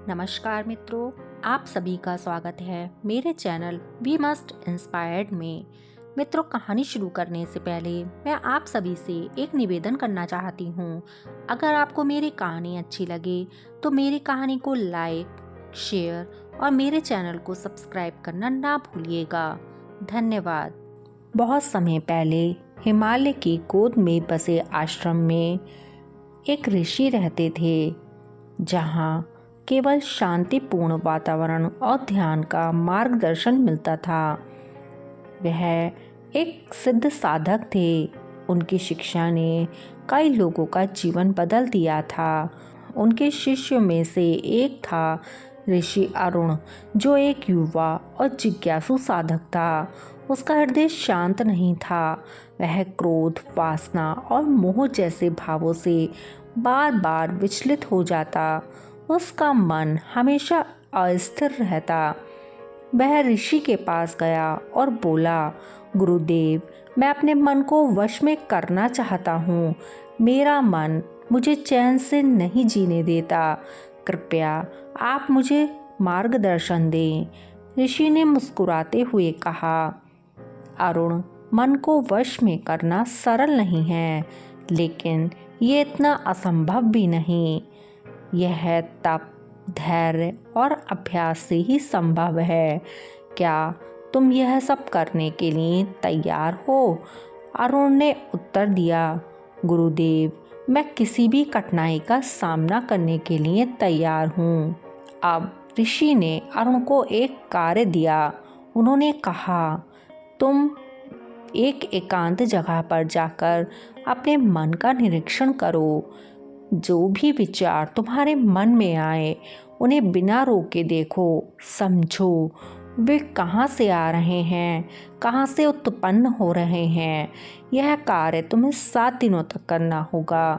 नमस्कार मित्रों, आप सभी का स्वागत है मेरे चैनल वी मस्ट इंस्पायर्ड में। मित्रों, कहानी शुरू करने से पहले मैं आप सभी से एक निवेदन करना चाहती हूँ। अगर आपको मेरी कहानी अच्छी लगे तो मेरी कहानी को लाइक, शेयर और मेरे चैनल को सब्सक्राइब करना ना भूलिएगा। धन्यवाद। बहुत समय पहले हिमालय की गोद में बसे आश्रम में एक ऋषि रहते थे, जहाँ केवल शांतिपूर्ण वातावरण और ध्यान का मार्गदर्शन मिलता था। वह एक सिद्ध साधक थे। उनकी शिक्षा ने कई लोगों का जीवन बदल दिया था। उनके शिष्यों में से एक था ऋषि अरुण, जो एक युवा और जिज्ञासु साधक था। उसका हृदय शांत नहीं था। वह क्रोध, वासना और मोह जैसे भावों से बार बार विचलित हो जाता। उसका मन हमेशा अस्थिर रहता। वह ऋषि के पास गया और बोला, गुरुदेव, मैं अपने मन को वश में करना चाहता हूँ। मेरा मन मुझे चैन से नहीं जीने देता। कृपया आप मुझे मार्गदर्शन दें। ऋषि ने मुस्कुराते हुए कहा, अरुण, मन को वश में करना सरल नहीं है, लेकिन ये इतना असंभव भी नहीं। यह तप, धैर्य और अभ्यास से ही संभव है। क्या तुम यह सब करने के लिए तैयार हो? अरुण ने उत्तर दिया, गुरुदेव, मैं किसी भी कठिनाई का सामना करने के लिए तैयार हूँ। अब ऋषि ने अरुण को एक कार्य दिया। उन्होंने कहा, तुम एक एकांत जगह पर जाकर अपने मन का निरीक्षण करो। जो भी विचार तुम्हारे मन में आए, उन्हें बिना रोके देखो, समझो वे कहाँ से आ रहे हैं, कहाँ से उत्पन्न हो रहे हैं। यह कार्य तुम्हें 7 दिनों तक करना होगा।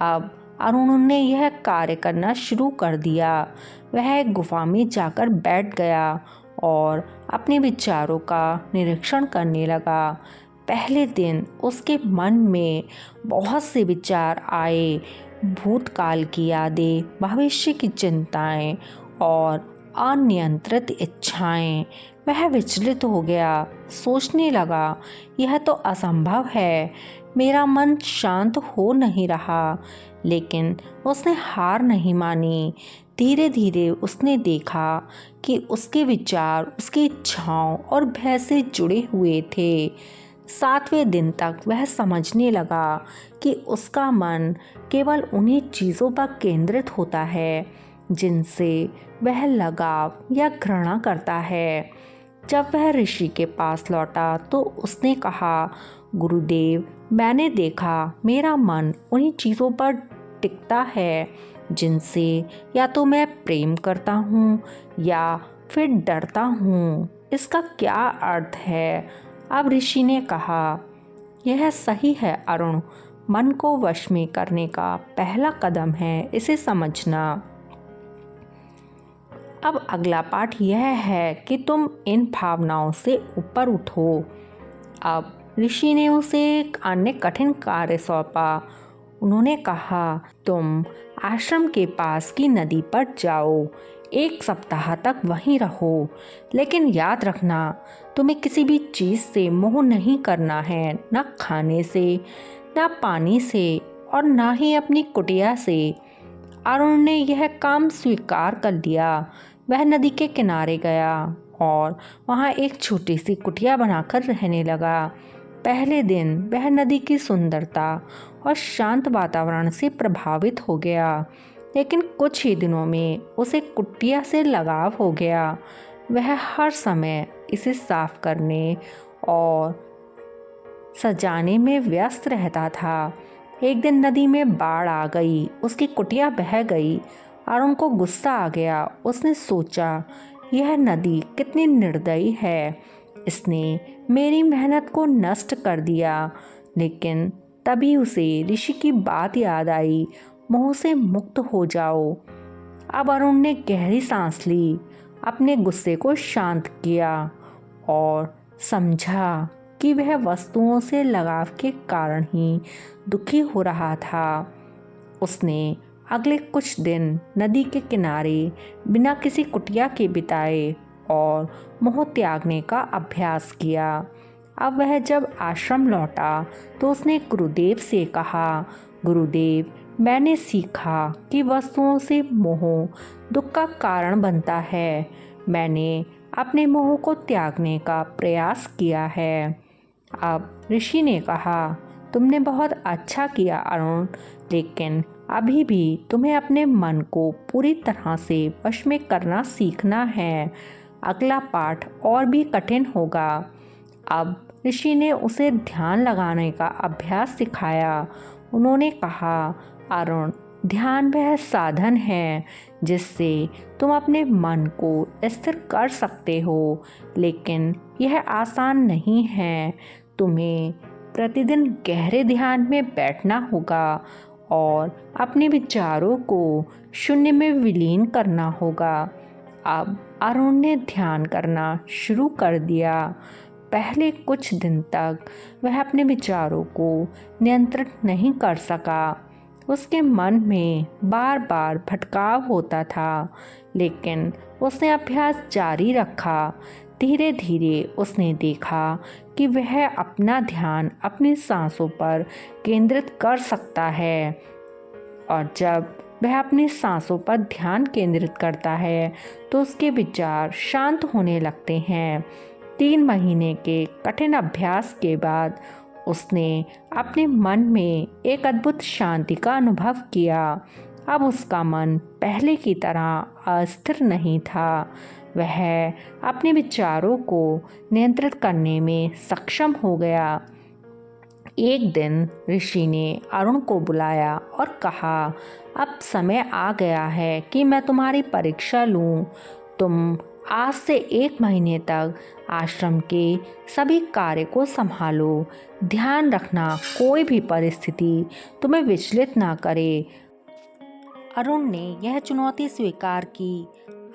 अब अरुण ने यह कार्य करना शुरू कर दिया। वह एक गुफा में जाकर बैठ गया और अपने विचारों का निरीक्षण करने लगा। पहले दिन उसके मन में बहुत से विचार आए। भूतकाल की यादें, भविष्य की चिंताएं और अनियंत्रित इच्छाएं। वह विचलित हो गया, सोचने लगा, यह तो असंभव है, मेरा मन शांत हो नहीं रहा। लेकिन उसने हार नहीं मानी। धीरे धीरे उसने देखा कि उसके विचार उसकी इच्छाओं और भय से जुड़े हुए थे। 7वें दिन तक वह समझने लगा कि उसका मन केवल उन्हीं चीज़ों पर केंद्रित होता है जिनसे वह लगाव या घृणा करता है। जब वह ऋषि के पास लौटा तो उसने कहा, गुरुदेव, मैंने देखा मेरा मन उन्हीं चीज़ों पर टिकता है जिनसे या तो मैं प्रेम करता हूँ या फिर डरता हूँ। इसका क्या अर्थ है? अब ऋषि ने कहा, यह सही है अरुण, मन को वश में करने का पहला कदम है इसे समझना। अब अगला पाठ यह है कि तुम इन भावनाओं से ऊपर उठो। अब ऋषि ने उसे एक अन्य कठिन कार्य सौंपा। उन्होंने कहा, तुम आश्रम के पास की नदी पर जाओ, 1 सप्ताह तक वहीं रहो, लेकिन याद रखना, तुम्हें किसी भी चीज़ से मोह नहीं करना है, न खाने से, न पानी से और न ही अपनी कुटिया से। अरुण ने यह काम स्वीकार कर लिया। वह नदी के किनारे गया और वहाँ एक छोटी सी कुटिया बनाकर रहने लगा। पहले दिन वह नदी की सुंदरता और शांत वातावरण से प्रभावित हो गया, लेकिन कुछ ही दिनों में उसे कुटिया से लगाव हो गया। वह हर समय इसे साफ करने और सजाने में व्यस्त रहता था। एक दिन नदी में बाढ़ आ गई, उसकी कुटिया बह गई। अरुण को गुस्सा आ गया। उसने सोचा, यह नदी कितनी निर्दयी है, इसने मेरी मेहनत को नष्ट कर दिया। लेकिन तभी उसे ऋषि की बात याद आई, मोह से मुक्त हो जाओ। अब अरुण ने गहरी सांस ली, अपने गुस्से को शांत किया और समझा कि वह वस्तुओं से लगाव के कारण ही दुखी हो रहा था। उसने अगले कुछ दिन नदी के किनारे बिना किसी कुटिया के बिताए और मोह त्यागने का अभ्यास किया। अब वह जब आश्रम लौटा तो उसने गुरुदेव से कहा, गुरुदेव, मैंने सीखा कि वस्तुओं से मोह दुख का कारण बनता है। मैंने अपने मोह को त्यागने का प्रयास किया है। अब ऋषि ने कहा, तुमने बहुत अच्छा किया अरुण, लेकिन अभी भी तुम्हें अपने मन को पूरी तरह से वश में करना सीखना है। अगला पाठ और भी कठिन होगा। अब ऋषि ने उसे ध्यान लगाने का अभ्यास सिखाया। उन्होंने कहा, अरुण, ध्यान वह साधन है जिससे तुम अपने मन को स्थिर कर सकते हो, लेकिन यह आसान नहीं है। तुम्हें प्रतिदिन गहरे ध्यान में बैठना होगा और अपने विचारों को शून्य में विलीन करना होगा। अब अरुण ने ध्यान करना शुरू कर दिया। पहले कुछ दिन तक वह अपने विचारों को नियंत्रित नहीं कर सका। उसके मन में बार बार भटकाव होता था, लेकिन उसने अभ्यास जारी रखा। धीरे धीरे उसने देखा कि वह अपना ध्यान अपनी सांसों पर केंद्रित कर सकता है, और जब वह अपनी सांसों पर ध्यान केंद्रित करता है तो उसके विचार शांत होने लगते हैं। 3 महीने के कठिन अभ्यास के बाद उसने अपने मन में एक अद्भुत शांति का अनुभव किया। अब उसका मन पहले की तरह अस्थिर नहीं था। वह अपने विचारों को नियंत्रित करने में सक्षम हो गया। एक दिन ऋषि ने अरुण को बुलाया और कहा, अब समय आ गया है कि मैं तुम्हारी परीक्षा लूं। तुम आज से 1 महीने तक आश्रम के सभी कार्य को संभालो। ध्यान रखना कोई भी परिस्थिति तुम्हें विचलित ना करे। अरुण ने यह चुनौती स्वीकार की।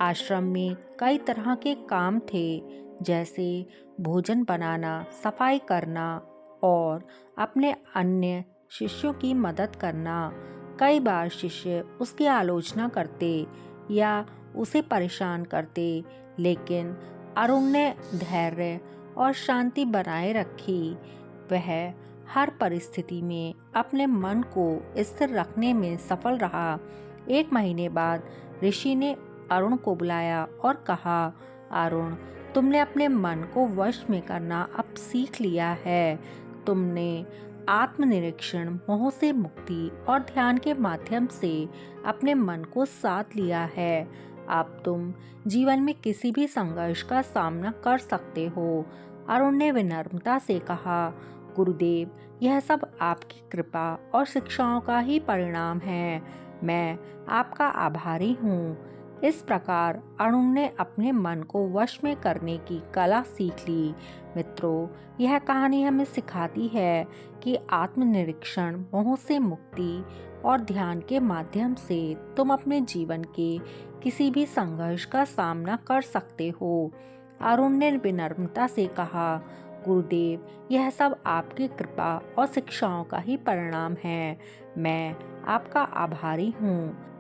आश्रम में कई तरह के काम थे, जैसे भोजन बनाना, सफाई करना और अपने अन्य शिष्यों की मदद करना। कई बार शिष्य उसकी आलोचना करते या उसे परेशान करते, लेकिन अरुण ने धैर्य और शांति बनाए रखी। वह हर परिस्थिति में अपने मन को स्थिर रखने में सफल रहा। 1 महीने बाद ऋषि ने अरुण को बुलाया और कहा, अरुण, तुमने अपने मन को वश में करना अब सीख लिया है। तुमने आत्मनिरीक्षण, मोह से मुक्ति और ध्यान के माध्यम से अपने मन को साध लिया है। अब तुम जीवन में किसी भी संघर्ष का सामना कर सकते हो। अरुण ने विनम्रता से कहा, गुरुदेव, यह सब आपकी कृपा और शिक्षाओं का ही परिणाम है। मैं आपका आभारी हूँ। इस प्रकार अरुण ने अपने मन को वश में करने की कला सीख ली। मित्रों, यह कहानी हमें सिखाती है कि आत्मनिरीक्षण, मोह से मुक्ति और ध्यान के माध्यम से तुम अपने जीवन के किसी भी संघर्ष का सामना कर सकते हो। अरुण ने विनम्रता से कहा, गुरुदेव, यह सब आपकी कृपा और शिक्षाओं का ही परिणाम है। मैं आपका आभारी हूँ।